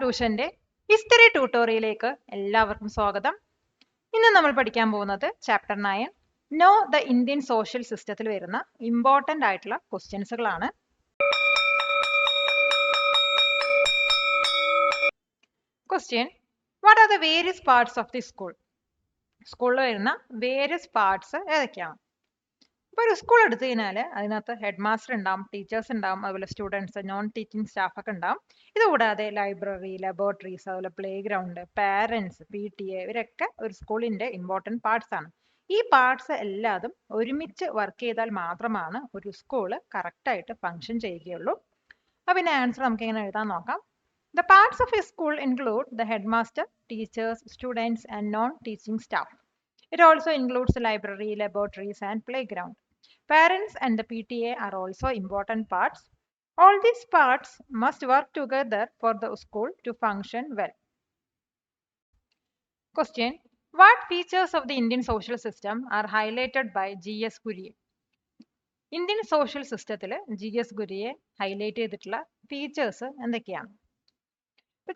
ട്യൂഷന്റെ history ട്യൂട്ടോറിയലിലേക്ക് എല്ലാവർക്കും സ്വാഗതം. ഇന്ന് നമ്മൾ പഠിക്കാൻ പോകുന്നത് chapter 9 no the Indian social സിസ്റ്റത്തിൽ വരുന്ന ഇമ്പോർട്ടന്റ് ആയിട്ടുള്ള ക്വസ്റ്റ്യൻസുകളാണ്. Question: what are the various parts of the school? സ്കൂളിൽ വരുന്ന വേരിയസ് പാർട്സ് ഏതൊക്കെയാണ്? ഇപ്പോൾ ഒരു സ്കൂൾ എടുത്തു കഴിഞ്ഞാൽ അതിനകത്ത് ഹെഡ് മാസ്റ്റർ ഉണ്ടാവും, ടീച്ചേഴ്സ് ഉണ്ടാവും, അതുപോലെ സ്റ്റുഡൻസ്, നോൺ ടീച്ചിങ് സ്റ്റാഫ് ഒക്കെ ഉണ്ടാവും. ഇതുകൂടാതെ ലൈബ്രറി, ലബോറട്ടറീസ്, അതുപോലെ പ്ലേ ഗ്രൗണ്ട്, പാരൻസ്, PTA ഇവരൊക്കെ ഒരു സ്കൂളിന്റെ ഇമ്പോർട്ടൻറ്റ് പാർട്സ് ആണ്. ഈ പാർട്സ് എല്ലാതും ഒരുമിച്ച് വർക്ക് ചെയ്താൽ മാത്രമാണ് ഒരു സ്കൂള് കറക്റ്റായിട്ട് ഫങ്ഷൻ ചെയ്യുകയുള്ളൂ. അപ്പം പിന്നെ ആൻസർ നമുക്ക് എങ്ങനെ എഴുതാൻ നോക്കാം. The parts of a school include the headmaster, teachers, students, and non-teaching staff. It also includes the library, laboratories, and playground. Parents and the PTA are also important parts. All these parts must work together for the school to function well. Question: what features of the Indian social system are highlighted by G.S. Ghurye? Indian social സിസ്റ്റത്തിൽ GS Ghurye highlight ചെയ്തിട്ടുള്ള features എന്തൊക്കെയാണ്?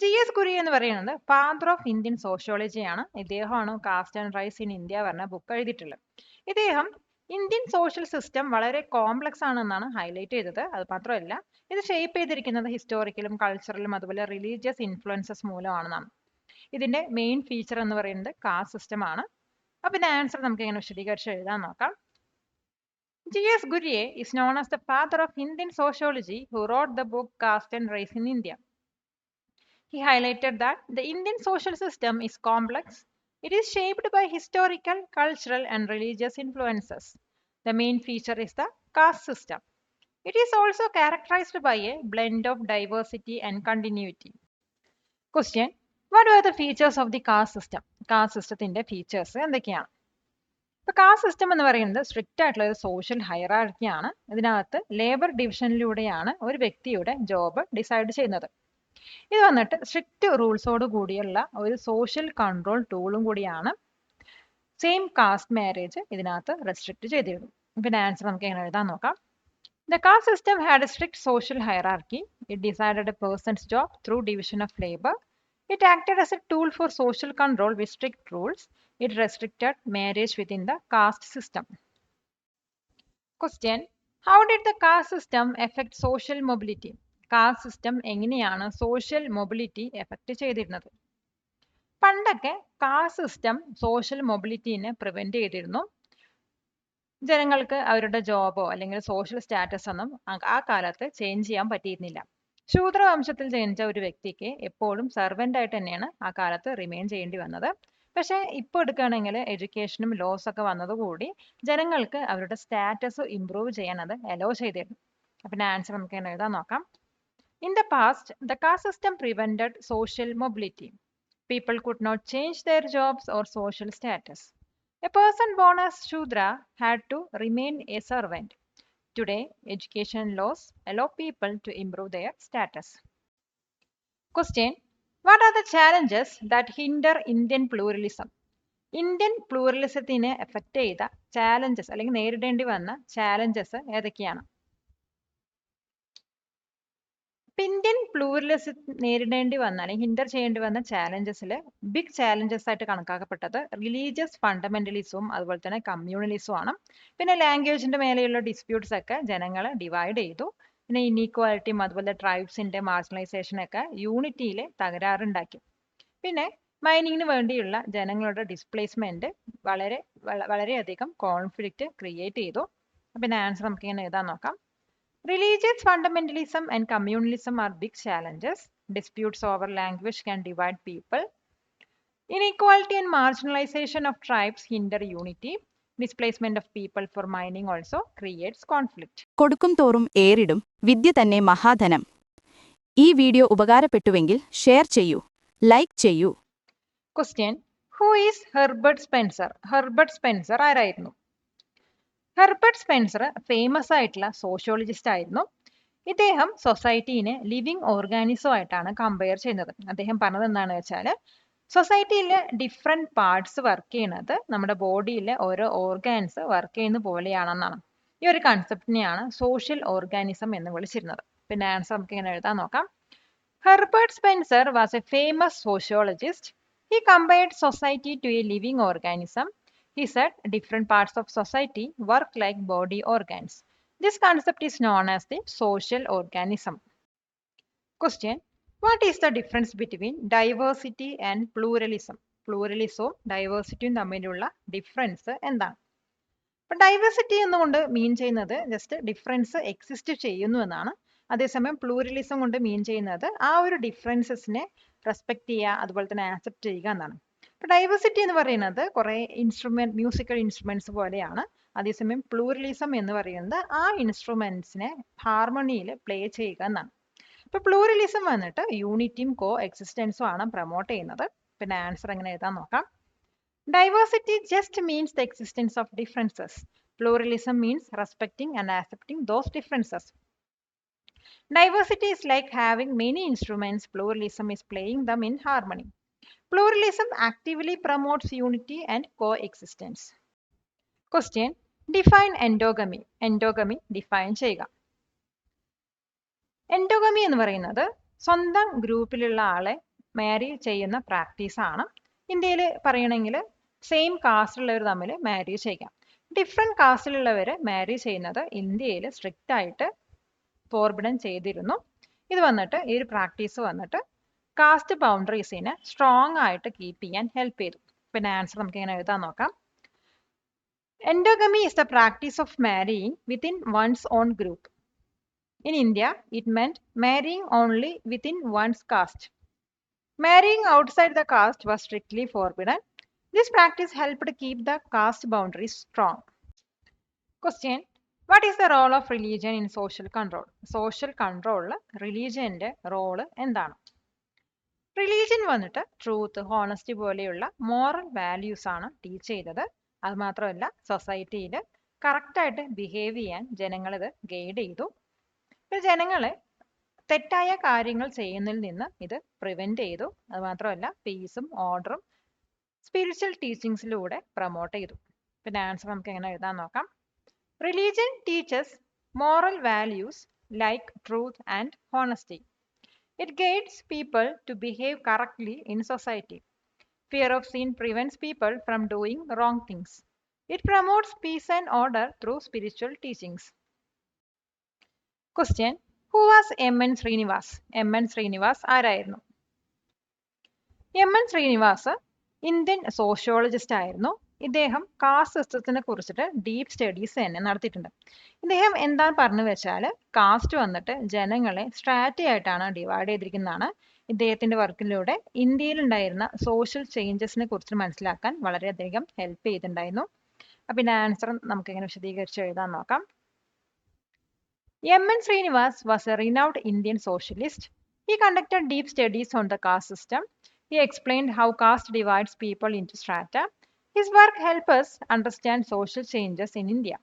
GS Ghurye എന്ന് പറയുന്നത് father of Indian സോഷ്യോളജിയാണ്. ഇദ്ദേഹമാണ് caste and race in India പറഞ്ഞ book എഴുതിയിട്ടുള്ളത്. ഇദ്ദേഹം ഇന്ത്യൻ സോഷ്യൽ സിസ്റ്റം വളരെ കോംപ്ലക്സ് ആണെന്നാണ് ഹൈലൈറ്റ് ചെയ്തത്. അത് മാത്രമല്ല, ഇത് ഷേപ്പ് ചെയ്തിരിക്കുന്നത് ഹിസ്റ്റോറിക്കലും കൾച്ചറലും അതുപോലെ റിലീജിയസ് ഇൻഫ്ലുവൻസസ് മൂലമാണെന്നാണ്. ഇതിന്റെ മെയിൻ ഫീച്ചർ എന്ന് പറയുന്നത് കാസ്റ്റ് സിസ്റ്റം ആണ്. അപ്പം പിന്നെ ആൻസർ നമുക്ക് എങ്ങനെ വിശദീകരിച്ച് എഴുതാൻ നോക്കാം. GS Ghurye is known as the father of Indian sociology, who wrote the book Caste and Race in India. He highlighted that the Indian social system is complex. It is shaped by historical, cultural, and religious influences. The main feature is the caste system. It is also characterized by a blend of diversity and continuity. Question: what were the features of the caste system? Caste systemത്തിന്റെ features എന്തൊക്കെയാണ്? ഇപ്പോൾ caste system എന്ന് പറയുന്നത് strict ആയിട്ടുള്ള ഒരു social ഹൈറാർക്കിയാണ്. ഇതിനകത്ത് labour ഡിവിഷനിലൂടെയാണ് ഒരു വ്യക്തിയുടെ ജോബ് ഡിസൈഡ് ചെയ്യുന്നത്. ഇത് വന്നിട്ട് സ്ട്രിക്റ്റ് റൂൾസോട് കൂടിയുള്ള ഒരു സോഷ്യൽ കൺട്രോൾ ടൂളും കൂടിയാണ്. സെയിം കാസ്റ്റ് മാരേജ് ഇതിനകത്ത് റെസ്ട്രിക്റ്റ് ചെയ്തിരുന്നു. പിന്നെ ആൻസർ നമുക്ക് എങ്ങനെ എഴുതാൻ നോക്കാം. The caste system had a strict social hierarchy. It decided a person's job through division of labor. It acted as a tool for social control with strict rules. It restricted marriage within the caste system. Question: how did the caste system affect social mobility? Caste system എങ്ങനെയാണ് social mobility effect ചെയ്തിരുന്നത്? പണ്ടൊക്കെ caste system social മൊബിലിറ്റീനെ prevent ചെയ്തിരുന്നു. ജനങ്ങൾക്ക് അവരുടെ ജോബോ അല്ലെങ്കിൽ social status ഒന്നും ആ കാലത്ത് ചേഞ്ച് ചെയ്യാൻ പറ്റിയിരുന്നില്ല. ശൂദ്രവംശത്തിൽ ജനിച്ച ഒരു വ്യക്തിക്ക് എപ്പോഴും സെർവൻ്റ് ആയിട്ട് തന്നെയാണ് ആ കാലത്ത് റിമെയിൻ ചെയ്യേണ്ടി വന്നത്. പക്ഷേ ഇപ്പോൾ എടുക്കുകയാണെങ്കിൽ എഡ്യൂക്കേഷനും ലോസ് ഒക്കെ വന്നതുകൂടി ജനങ്ങൾക്ക് അവരുടെ സ്റ്റാറ്റസ് ഇംപ്രൂവ് ചെയ്യാൻ അത് അലോ ചെയ്തിരുന്നു. അപ്പം ആൻസർ നമുക്ക് എങ്ങനെ എഴുതാൻ നോക്കാം. In the past, the caste system prevented social mobility. People could not change their jobs or social status. A person born as Shudra had to remain a servant. Today, education laws allow people to improve their status. Question: what are the challenges that hinder Indian pluralism? Indian പ്ലൂറലിസത്തിനെ effect ചെയ്ത challenges അല്ലെങ്കിൽ നേരിടേണ്ടി വന്ന challenges ഏതൊക്കെയാണ്? Indian pluralism നേരിടേണ്ടി വന്ന അല്ലെങ്കിൽ hinder ചെയ്യേണ്ടി വന്ന ചാലഞ്ചസിൽ ബിഗ് ചാലഞ്ചസ് ആയിട്ട് കണക്കാക്കപ്പെട്ടത് റിലീജിയസ് ഫണ്ടമെന്റലിസവും അതുപോലെ തന്നെ കമ്മ്യൂണലിസവും ആണ്. പിന്നെ ലാംഗ്വേജിന്റെ മേലെയുള്ള ഡിസ്പ്യൂട്ട്സ് ഒക്കെ ജനങ്ങളെ ഡിവൈഡ് ചെയ്തു. പിന്നെ ഇനീക്വാലിറ്റിയും അതുപോലെ ട്രൈബ്സിന്റെ മാർജിനലൈസേഷനൊക്കെ യൂണിറ്റിയിൽ തകരാറുണ്ടാക്കി. പിന്നെ മൈനിങ്ങിന് വേണ്ടിയുള്ള ജനങ്ങളുടെ ഡിസ്പ്ലേസ്മെന്റ് വളരെയധികം കോൺഫ്ലിക്റ്റ് ക്രിയേറ്റ് ചെയ്തു. പിന്നെ ആൻസർ നമുക്ക് ഇങ്ങനെ എഴുതാൻ നോക്കാം. Religious fundamentalism and communalism are big challenges. Disputes over language can divide people. Inequality and marginalization of tribes hinder unity. Displacement of people for mining also creates conflict. കൊടുക്കും തോറും ഏറിടും വിദ്യ തന്നെ മഹാധനം. ഈ വീഡിയോ ഉപകാരപ്പെട്ടുവെങ്കിൽ ഷെയർ ചെയ്യൂ, like ചെയ്യൂ. Question: who is Herbert Spencer? Herbert Spencer ആരായിരുന്നു? Herbert Spencer famous ആയിട്ടുള്ള sociologist ആയിരുന്നു. ഇദ്ദേഹം സൊസൈറ്റീനെ ലിവിങ് ഓർഗാനിസം ആയിട്ടാണ് കമ്പയർ ചെയ്യുന്നത്. അദ്ദേഹം പറഞ്ഞത് എന്താണെന്ന് വെച്ചാൽ സൊസൈറ്റിയിലെ ഡിഫറെൻറ്റ് പാർട്സ് വർക്ക് ചെയ്യുന്നത് നമ്മുടെ ബോഡിയിലെ ഓരോ ഓർഗാൻസ് വർക്ക് ചെയ്യുന്ന പോലെയാണെന്നാണ്. ഈ ഒരു കൺസെപ്റ്റിനെയാണ് സോഷ്യൽ ഓർഗാനിസം എന്ന് വിളിച്ചിരുന്നത്. പിന്നെ ആൻസർ നമുക്ക് ഇങ്ങനെ എഴുതാൻ നോക്കാം. Herbert Spencer was a famous sociologist. He compared society to a living organism. He said different parts of society work like body organs. This concept is known as the social organism. Question: what is the difference between diversity and pluralism? പ്ലൂറലിസവും ഡൈവേഴ്സിറ്റിയും തമ്മിലുള്ള difference എന്താണ്? അപ്പൊ diversity എന്നുകൊണ്ട് മീൻ ചെയ്യുന്നത് just difference exist ചെയ്യുന്നു എന്നാണ്. അതേസമയം pluralism കൊണ്ട് മീൻ ചെയ്യുന്നത് ആ ഒരു ഡിഫറൻസസിനെ റെസ്പെക്ട് ചെയ്യുക, അതുപോലെ തന്നെ ആക്സെപ്റ്റ് ചെയ്യുക എന്നാണ്. അപ്പൊ ഡൈവേഴ്സിറ്റി എന്ന് പറയുന്നത് കുറെ മ്യൂസിക്കൽ ഇൻസ്ട്രുമെന്റ്സ് പോലെയാണ്. അതേസമയം പ്ലൂറലിസം എന്ന് പറയുന്നത് ആ ഇൻസ്ട്രുമെന്റ്സിനെ ഹാർമണിയിൽ പ്ലേ ചെയ്യുക എന്നാണ്. ഇപ്പൊ പ്ലൂറലിസം വന്നിട്ട് യൂണിറ്റിയും കോ എക്സിസ്റ്റൻസും ആണ് പ്രൊമോട്ട് ചെയ്യുന്നത്. പിന്നെ ആൻസർ എങ്ങനെ എഴുതാൻ നോക്കാം. Diversity just means the existence of differences. Pluralism means respecting and accepting those differences. Diversity is like having many instruments. Pluralism is playing them in harmony. Pluralism actively promotes unity and coexistence. Question: define endogamy. Endogamy define ചെയ്യുക. Endogamy എന്ന് പറയുന്നത് സ്വന്തം ഗ്രൂപ്പിലുള്ള ആളെ മാരി ചെയ്യുന്ന practice ആണ്. ഇന്ത്യയിൽ പറയണമെങ്കിൽ സെയിം കാസ്റ്റിലുള്ളവർ തമ്മിൽ മാരി ചെയ്യാം. ഡിഫറെൻറ്റ് കാസ്റ്റിലുള്ളവർ മാരി ചെയ്യുന്നത് ഇന്ത്യയിൽ സ്ട്രിക്റ്റ് ആയിട്ട് ഫോർബിഡൻ ചെയ്തിരുന്നു. ഇത് വന്നിട്ട് ഈ ഒരു പ്രാക്ടീസ് വന്നിട്ട് കാസ്റ്റ് ബൗണ്ടറീസിനെ സ്ട്രോങ് ആയിട്ട് കീപ്പ് ചെയ്യാൻ ഹെൽപ്പ് ചെയ്തു. പിന്നെ ആൻസർ നമുക്ക് ഇങ്ങനെ എഴുതാൻ നോക്കാം. Endogamy is the practice of marrying within one's own group. In India, it meant marrying only within one's caste. Marrying outside the caste was strictly forbidden. This practice helped keep the caste boundaries strong. Question: what is the role of religion in social control? Social control റിലീജിയന്റെ role എന്താണ്? Religion വന്നിട്ട് truth, honesty പോലെയുള്ള moral values ആണ് teach ചെയ്തത്. അത് മാത്രമല്ല സൊസൈറ്റിയിൽ കറക്റ്റായിട്ട് ബിഹേവ് ചെയ്യാൻ ജനങ്ങളിത് ഗൈഡ് ചെയ്തു. ജനങ്ങളെ തെറ്റായ കാര്യങ്ങൾ ചെയ്യുന്നതിൽ നിന്ന് ഇത് പ്രിവെന്റ് ചെയ്തു. അത് മാത്രമല്ല പീസും ഓർഡറും സ്പിരിച്വൽ ടീച്ചിങ്സിലൂടെ പ്രൊമോട്ട് ചെയ്തു. പിന്നെ ആൻസർ നമുക്ക് എങ്ങനെ എഴുതാൻ നോക്കാം. Religion teaches moral values like truth and honesty. It guides people to behave correctly in society. Fear of sin prevents people from doing wrong things. It promotes peace and order through spiritual teachings. Question: who was M.N. Srinivas? M.N. Srinivas ആരായിരുന്നു? M.N. Srinivas Indian sociologist ആയിരുന്നു. ഇദ്ദേഹം cast സിസ്റ്റത്തിനെ കുറിച്ചിട്ട് deep studies തന്നെ നടത്തിയിട്ടുണ്ട്. ഇദ്ദേഹം എന്താണ് പറഞ്ഞു വെച്ചാൽ കാസ്റ്റ് വന്നിട്ട് ജനങ്ങളെ സ്ട്രാറ്റി ആയിട്ടാണ് ഡിവൈഡ് ചെയ്തിരിക്കുന്നതാണ്. ഇദ്ദേഹത്തിന്റെ വർക്കിലൂടെ ഇന്ത്യയിൽ ഉണ്ടായിരുന്ന സോഷ്യൽ ചേഞ്ചസിനെ കുറിച്ച് മനസ്സിലാക്കാൻ വളരെയധികം ഹെൽപ്പ് ചെയ്തിട്ടുണ്ടായിരുന്നു. പിന്നെ ആൻസർ നമുക്ക് എങ്ങനെ വിശദീകരിച്ച് എഴുതാൻ നോക്കാം. M.N. Srinivas was a renowned Indian socialist. He conducted deep studies on the caste system. He explained how caste divides people into strata. His work helps us understand social changes in India.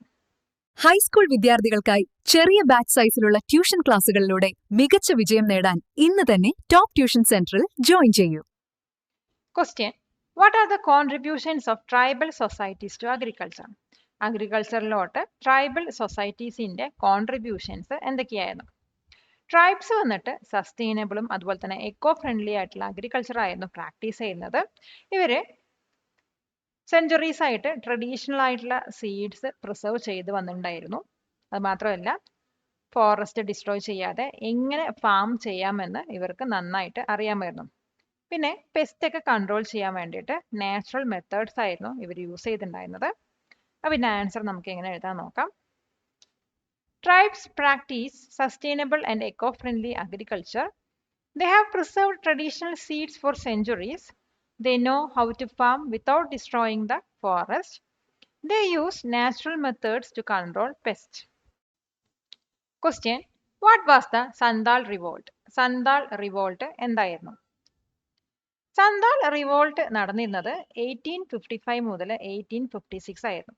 High school വിദ്യാർത്ഥികൾക്കായി ചെറിയ batch സൈസിലുള്ള tuition ക്ലാസുകളിലൂടെ മികച്ച വിജയം നേടാൻ ഇന്ന് തന്നെ top tuition സെന്ററിൽ join ചെയ്യൂ. Question: what are the contributions of tribal societies to agriculture? അഗ്രികൾച്ചറിലോട്ട് ട്രൈബൽ സൊസൈറ്റീസിന്റെ കോൺട്രിബ്യൂഷൻസ് എന്തൊക്കെയായിരുന്നു? ട്രൈബ്സ് വന്നിട്ട് സസ്റ്റൈനബിളും അതുപോലെ തന്നെ എക്കോ ഫ്രണ്ട്ലി ആയിട്ടുള്ള അഗ്രികൾച്ചർ ആയിരുന്നു പ്രാക്ടീസ് ചെയ്യുന്നത്. ഇവര് സെഞ്ചുറീസ് ആയിട്ട് ട്രഡീഷണൽ ആയിട്ടുള്ള സീഡ്സ് പ്രിസർവ് ചെയ്ത് വന്നിട്ടുണ്ടായിരുന്നു. അത് മാത്രമല്ല ഫോറസ്റ്റ് ഡിസ്ട്രോയ് ചെയ്യാതെ എങ്ങനെ ഫാം ചെയ്യാമെന്ന് ഇവർക്ക് നന്നായിട്ട് അറിയാമായിരുന്നു. പിന്നെ പെസ്റ്റ് ഒക്കെ കൺട്രോൾ ചെയ്യാൻ വേണ്ടിയിട്ട് നാച്ചുറൽ മെത്തേഡ്സ് ആയിരുന്നു ഇവർ യൂസ് ചെയ്തിട്ടുണ്ടായിരുന്നത്. പിന്നെ ആൻസർ നമുക്ക് എങ്ങനെ എഴുതാൻ നോക്കാം. Tribes practice sustainable and eco-friendly agriculture. They have preserved traditional seeds for centuries. They know how to farm without destroying the forest. They use natural methods to control pests. Question: what was the Santhal revolt? Santhal revolt എന്തായിരുന്നു? Santhal revolt നടന്നിരുന്നത് 1855 മുതൽ 1856 ആയിരുന്നു.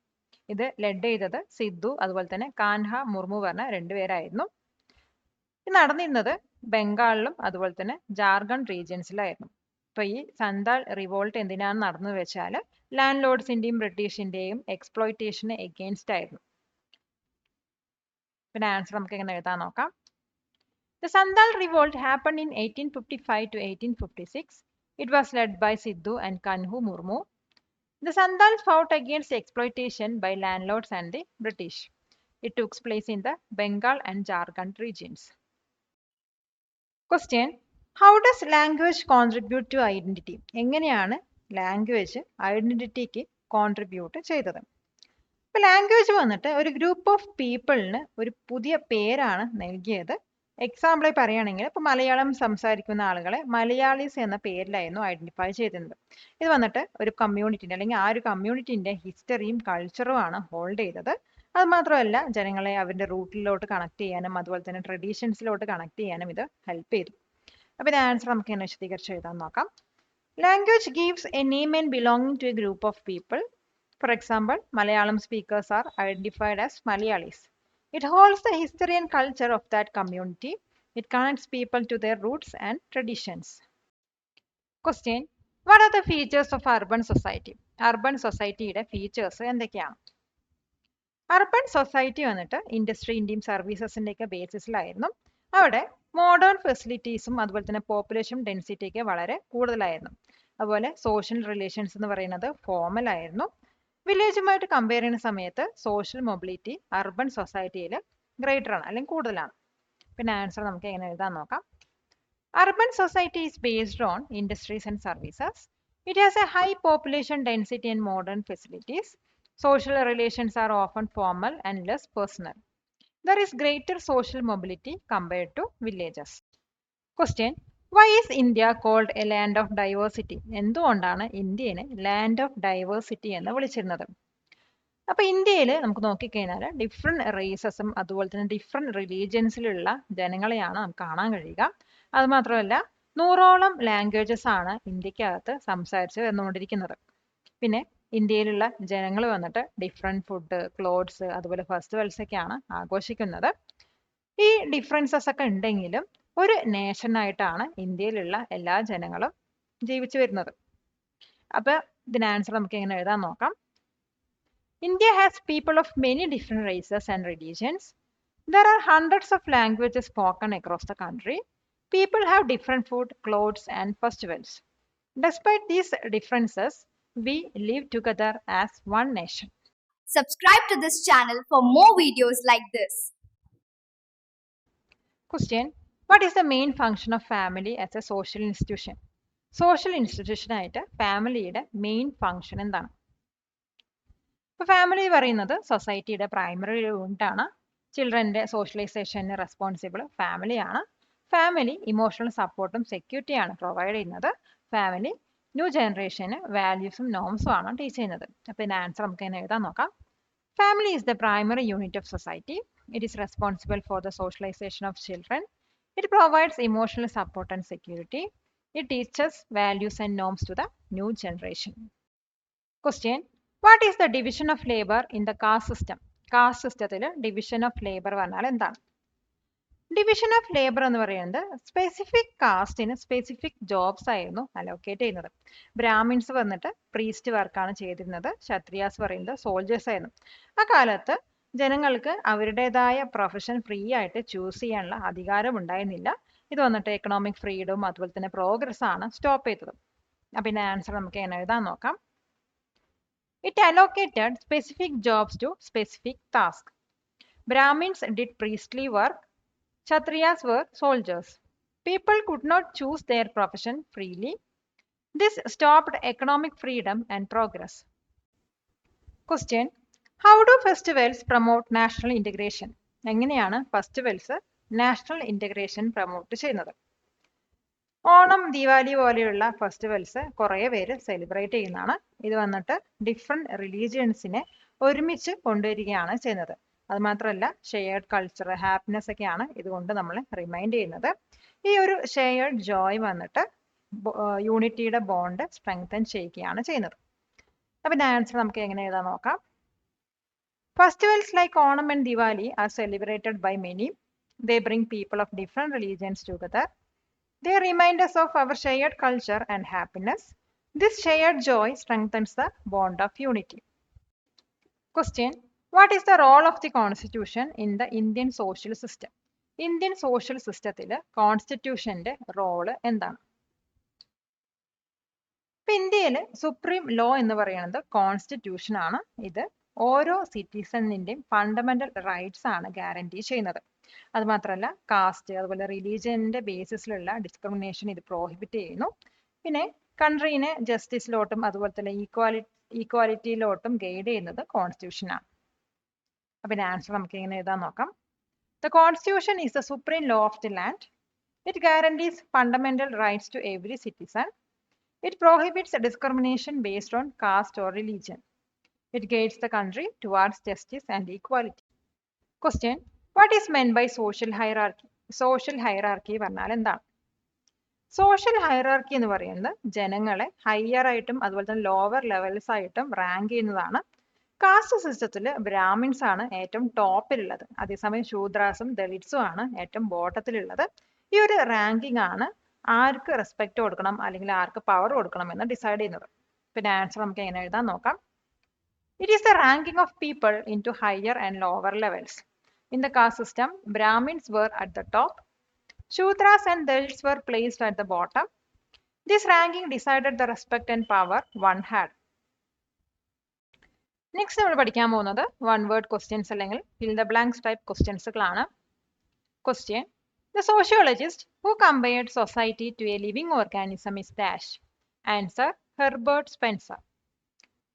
ഇത് lead ചെയ്തത് സിദ്ധു അതുപോലെ തന്നെ കാൻഹ മുർമു പറഞ്ഞ രണ്ടുപേരായിരുന്നു. ഇത് നടന്നിരുന്നത് ബംഗാളിലും അതുപോലെ തന്നെ ജാർഖണ്ഡ് റീജിയൻസിലായിരുന്നു. അപ്പൊ ഈ സന്താൾ റിവോൾട്ട് എന്തിനാണ് നടന്നു വെച്ചാൽ ലാൻഡ് ലോഡ്സിന്റെയും ബ്രിട്ടീഷിന്റെയും എക്സ്പ്ലോയിറ്റേഷന് എഗെയിൻസ്റ്റ് ആയിരുന്നു. പിന്നെ ആൻസർ നമുക്ക് എങ്ങനെ എഴുതാൻ നോക്കാം. The Sandal revolt happened in 1855 to 1856. It was led by Sidhu and Kanhu Murmu. The Sandals fought against exploitation by landlords and the British. It took place in the Bengal and Jharkhand regions. Question: How does language contribute to identity? എങ്ങനെയാണ് language ഐഡന്റിറ്റിക്ക് contribute ചെയ്തത്? ഇപ്പോൾ language വന്നിട്ട് ഒരു group of പീപ്പിളിന് ഒരു പുതിയ പേരാണ് നൽകിയത്. എക്സാമ്പിളായി പറയുകയാണെങ്കിൽ ഇപ്പോൾ മലയാളം സംസാരിക്കുന്ന ആളുകളെ മലയാളീസ് എന്ന പേരിലായിരുന്നു ഐഡന്റിഫൈ ചെയ്തിരുന്നത്. ഇത് വന്നിട്ട് ഒരു കമ്മ്യൂണിറ്റിൻ്റെ അല്ലെങ്കിൽ ആ ഒരു കമ്മ്യൂണിറ്റിൻ്റെ ഹിസ്റ്ററിയും കൾച്ചറും ആണ് ഹോൾഡ് ചെയ്തത്. അത് മാത്രമല്ല ജനങ്ങളെ അവരുടെ റൂട്ടിലോട്ട് കണക്ട് ചെയ്യാനും അതുപോലെ തന്നെ ട്രഡീഷൻസിലോട്ട് കണക്ട് ചെയ്യാനും ഇത് ഹെൽപ്പ് ചെയ്തു. അപ്പോൾ ഇത് ആൻസർ നമുക്ക് എന്നെ വിശദീകരിച്ച് എഴുതാൻ നോക്കാം. Language gives a name and belonging to a group of people. For example, Malayalam speakers are identified as Malayalis. It holds the history and culture of that community. It connects people to their roots and traditions. Question: What are the features of urban society? Urban society യുടെ features എന്തൊക്കെയാണ്? Urban society വന്നിട്ട് ഇൻഡസ്ട്രീൻ്റെയും സർവീസസിൻ്റെയൊക്കെ ബേസിസിലായിരുന്നു. അവിടെ modern ഫെസിലിറ്റീസും അതുപോലെ തന്നെ population ഡെൻസിറ്റിയൊക്കെ വളരെ കൂടുതലായിരുന്നു. അതുപോലെ സോഷ്യൽ റിലേഷൻസ് എന്ന് പറയുന്നത് ഫോമൽ ആയിരുന്നു. വില്ലേജുമായിട്ട് കമ്പയർ ചെയ്യുന്ന സമയത്ത് സോഷ്യൽ മൊബിലിറ്റി അർബൻ സൊസൈറ്റിയിൽ ഗ്രേറ്റർ ആണ് അല്ലെങ്കിൽ കൂടുതലാണ്. പിന്നെ ആൻസർ നമുക്ക് എങ്ങനെ എഴുതാൻ നോക്കാം. Urban society is based on industries and services. It has A high population density and modern facilities. Social relations are often formal and less personal. There is greater social mobility compared to villages. Question: Why is India called a land of diversity? എന്തുകൊണ്ടാണ് ഇന്ത്യനെ land of diversity എന്ന് വിളിച്ചിരുന്നത്? അപ്പോൾ ഇന്ത്യയിൽ നമുക്ക് നോക്കിക്കഴിഞ്ഞാൽ different റേസസും അതുപോലെ തന്നെ different റിലീജിയൻസിലുള്ള ജനങ്ങളെയാണ് നമുക്ക് കാണാൻ കഴിയുക. അതുമാത്രമല്ല 100ഓളം ലാംഗ്വേജസ് ആണ് ഇന്ത്യക്കകത്ത് സംസാരിച്ച് വന്നുകൊണ്ടിരിക്കുന്നത്. പിന്നെ ഇന്ത്യയിലുള്ള ജനങ്ങൾ വന്നിട്ട് ഡിഫറെൻറ്റ് ഫുഡ്, ക്ലോത്ത്സ്, അതുപോലെ ഫെസ്റ്റിവൽസ് ഒക്കെയാണ് ആഘോഷിക്കുന്നത്. ഈ ഡിഫറൻസസ് ഒക്കെ ഉണ്ടെങ്കിലും ഒരു നേഷനായിട്ടാണ് ഇന്ത്യയിലുള്ള എല്ലാ ജനങ്ങളും ജീവിച്ചു വരുന്നത്. അപ്പോൾ ഇതിന് ആൻസർ നമുക്ക് എങ്ങനെ എഴുതാൻ നോക്കാം. India has people of many different races and religions. There are hundreds of languages spoken across the country. People have different food, clothes, and festivals. Despite these differences, we live together as one nation. Subscribe to this channel for more videos like this. Question: What is the main function of family as a social institution? Social institution ആയിട്ട് ഫാമിലിയുടെ main function എന്താണ്? ഇപ്പോൾ family പറയുന്നത് സൊസൈറ്റിയുടെ primary യൂണിറ്റാണ്. ചിൽഡ്രൻ്റെ സോഷ്യലൈസേഷന് responsible ഫാമിലിയാണ്. Family emotional സപ്പോർട്ടും സെക്യൂരിറ്റിയാണ് provide ചെയ്യുന്നത്. ഫാമിലി ന്യൂ ജനറേഷന് വാല്യൂസും നോംസും ആണ് ടീച്ച് ചെയ്യുന്നത്. അപ്പോൾ ഇതിൻ്റെ ആൻസർ നമുക്ക് എങ്ങനെ എഴുതാൻ നോക്കാം. Family is the primary unit of society. It is responsible for the socialisation of children. It provides emotional support and security. It teaches values and norms to the new generation. Question: what is the division of labour in the caste system? Caste സിസ്റ്റത്തിൽ division of labour പറഞ്ഞാൽ എന്താണ്? Division of labour എന്ന് പറയുന്നത് specific കാസ്റ്റിന് specific jobs ആയിരുന്നു allocate ചെയ്യുന്നത്. ബ്രാഹ്മിൻസ് വന്നിട്ട് priest വർക്കാണ് ചെയ്തിരുന്നത്. ക്ഷത്രിയാസ് പറയുന്നത് സോൾജേഴ്സ് ആയിരുന്നു. ആ കാലത്ത് ജനങ്ങൾക്ക് അവരുടേതായ പ്രൊഫഷൻ ഫ്രീ ആയിട്ട് ചൂസ് ചെയ്യാനുള്ള അധികാരം ഉണ്ടായിരുന്നില്ല. ഇത് വന്നിട്ട് എക്കണോമിക് ഫ്രീഡവും അതുപോലെ തന്നെ പ്രോഗ്രസ് ആണ് സ്റ്റോപ്പ് ചെയ്തത്. അപ്പം ഇതിൻ്റെ ആൻസർ നമുക്ക് എങ്ങനെ എഴുതാൻ നോക്കാം. It allocated specific jobs to specific task. Brahmins did Priestley work. Kshatriyas were soldiers. People could not choose their profession freely. This stopped economic freedom and progress. Question: How do festivals promote national integration? എങ്ങനെയാണ് festivals national integration promote ചെയ്യുന്നത്? ഓണം, ദീപാവലി പോലെയുള്ള festivals കുറേ പേര് celebrate ചെയ്യുന്നതാണ്. ഇത് വന്നിട്ട് different റിലീജിയൻസിനെ ഒരുമിച്ച് കൊണ്ടുവരികയാണ് ചെയ്യുന്നത്. അതുമാത്രമല്ല ഷെയർഡ് കൾച്ചർ, ഹാപ്പിനെസ് ഒക്കെയാണ് ഇതുകൊണ്ട് നമ്മൾ റിമൈൻഡ് ചെയ്യുന്നത്. ഈ ഒരു ഷെയർഡ് ജോയ് വന്നിട്ട് യൂണിറ്റിയുടെ ബോണ്ട് സ്ട്രെങ്തൻ ചെയ്യുകയാണ് ചെയ്യുന്നത്. അപ്പം ഇതിൻ്റെ ആൻസർ നമുക്ക് എങ്ങനെ എഴുതാൻ നോക്കാം. Festivals like Onam and Diwali are celebrated by many. They bring people of different religions together. They remind us of our shared culture and happiness. This shared joy strengthens the bond of unity. Question: What is the role of the Constitution in the Indian social system? Indian social സിസ്റ്റത്തിൽ കോൺസ്റ്റിറ്റ്യൂഷന്റെ role എന്താണ്? ഇപ്പൊ ഇന്ത്യയിൽ supreme law എന്ന് പറയുന്നത് constitution ആണ്. ഇത് ഓരോ സിറ്റിസണിന്റെയും fundamental rights ആണ് ഗ്യാരണ്ടി ചെയ്യുന്നത്. അത് മാത്രമല്ല കാസ്റ്റ് അതുപോലെ റിലീജിയന്റെ ബേസിസിലുള്ള ഡിസ്ക്രിമിനേഷൻ ഇത് പ്രോഹിബിറ്റ് ചെയ്യുന്നു. പിന്നെ കൺട്രീനെ ജസ്റ്റിസിലോട്ടും അതുപോലെ തന്നെ ഈക്വാലിറ്റിയിലോട്ടും ഗൈഡ് ചെയ്യുന്നത് കോൺസ്റ്റിറ്റ്യൂഷൻ ആണ്. അപ്പൊ ഇതിന്റെ ആൻസർ നമുക്ക് ഇങ്ങനെ എഴുതാൻ നോക്കാം. The constitution is the supreme law of the land. It guarantees fundamental rights to every citizen. It prohibits discrimination based on caste or religion. It guides the country towards justice and equality. Question: What is meant by social hierarchy? Social hierarchy പറഞ്ഞാൽ എന്താണ്? Social hierarchy എന്ന് പറയുന്നത് ജനങ്ങളെ higher ആയിട്ടും അതുപോലെ തന്നെ lower levels ആയിട്ടും rank ചെയ്യുന്നതാണ്. കാസ്റ്റ് സിസ്റ്റത്തിൽ ബ്രാഹ്മിൻസ് ആണ് ഏറ്റവും ടോപ്പിലുള്ളത്. അതേസമയം ശൂദ്രാസും ദളിറ്റ്സും ആണ് ഏറ്റവും ബോട്ടത്തിലുള്ളത്. ഈ ഒരു റാങ്കിങ് ആണ് ആർക്ക് റെസ്പെക്ട് കൊടുക്കണം അല്ലെങ്കിൽ ആർക്ക് പവർ കൊടുക്കണം എന്ന് ഡിസൈഡ് ചെയ്യുന്നത്. പിന്നെ ആൻസർ നമുക്ക് എങ്ങനെ എഴുതാൻ നോക്കാം. It is the ranking of people into higher and lower levels. In the caste system Brahmins were at the top. Shudras and Dalits were placed at the bottom. This ranking decided the respect and power one had. Next നമ്മൾ പഠിക്കാൻ പോകുന്നത് one word questions അല്ലെങ്കിൽ fill the blanks type ക്വസ്റ്റ്യൻസുകളാണ്. Question: The sociologist who compared society to a living organism is dash. Answer: Herbert Spencer.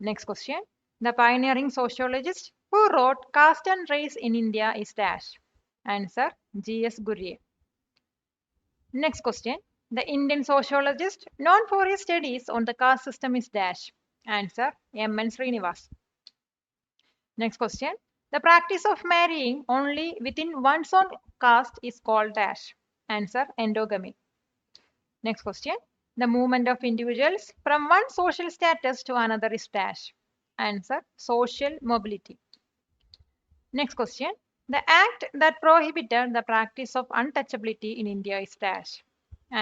Next question: The pioneering sociologist who wrote Caste and Race in India is dash. Answer: G.S. Ghurye. Next question: The Indian sociologist known for his studies on the caste system is dash. Answer: M.N. Srinivas. Next question: The practice of marrying only within one's own caste is called dash. Answer: endogamy. Next question: The movement of individuals from one social status to another is dash. Answer: social mobility. Next question: The act that prohibited the practice of untouchability in India is dash.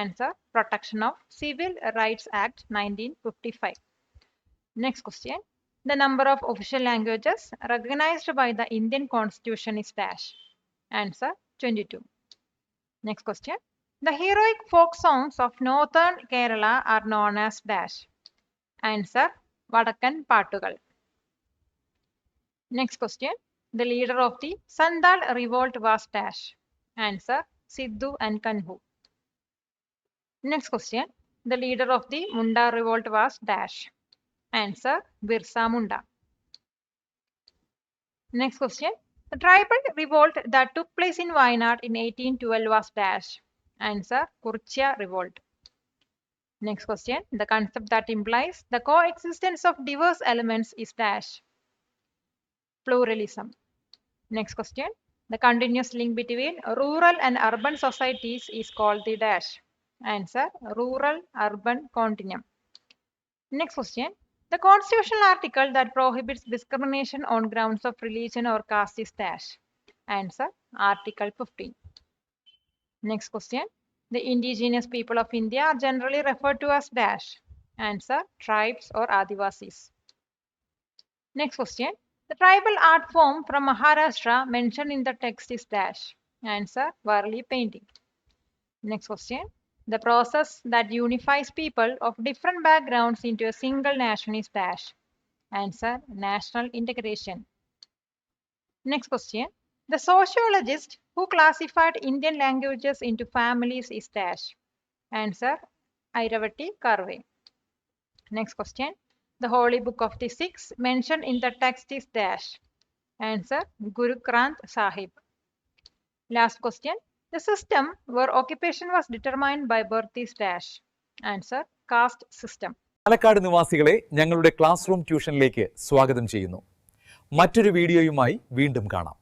Answer: Protection of Civil Rights Act 1955. Next question: The number of official languages recognized by the Indian Constitution is dash. Answer: 22. Next question: The heroic folk songs of northern Kerala are known as dash. Answer: Vadakkan Pattugal. Next question: The leader of the Sandal revolt was dash. Answer: Sidhu and Kanhu. Next question: The leader of the Munda revolt was dash. Answer: Birsa Munda. Next question: The tribal revolt that took place in Wayanad in 1812 was dash. Answer: Kurchya revolt. Next question: The concept that implies the coexistence of diverse elements is dash. Pluralism. Next question: The continuous link between rural and urban societies is called the dash. Answer: Rural-urban continuum. Next question: The constitutional article that prohibits discrimination on grounds of religion or caste is dash. Answer: Article 15. Next question: The indigenous people of India are generally referred to as dash. Answer: Tribes or Adivasis. Next question: The tribal art form from Maharashtra mentioned in the text is dash. Answer: Varli painting. Next question: The process that unifies people of different backgrounds into a single nation is dash. Answer: National integration. Next question: The sociologist who classified Indian languages into families is dash. Answer: Airavatti Karve. Next question: The holy book of the Sikhs mentioned in the text is dash. Answer: Guru Granth Sahib. Last question: The system where occupation was determined by birth is dash. Answer: caste system. Palakkad നിവാസികളെ ഞങ്ങളുടെ class room ട്യൂഷനിലേക്ക് സ്വാഗതം ചെയ്യുന്നു. മറ്റൊരു വീഡിയോയുമായി വീണ്ടും കാണാം.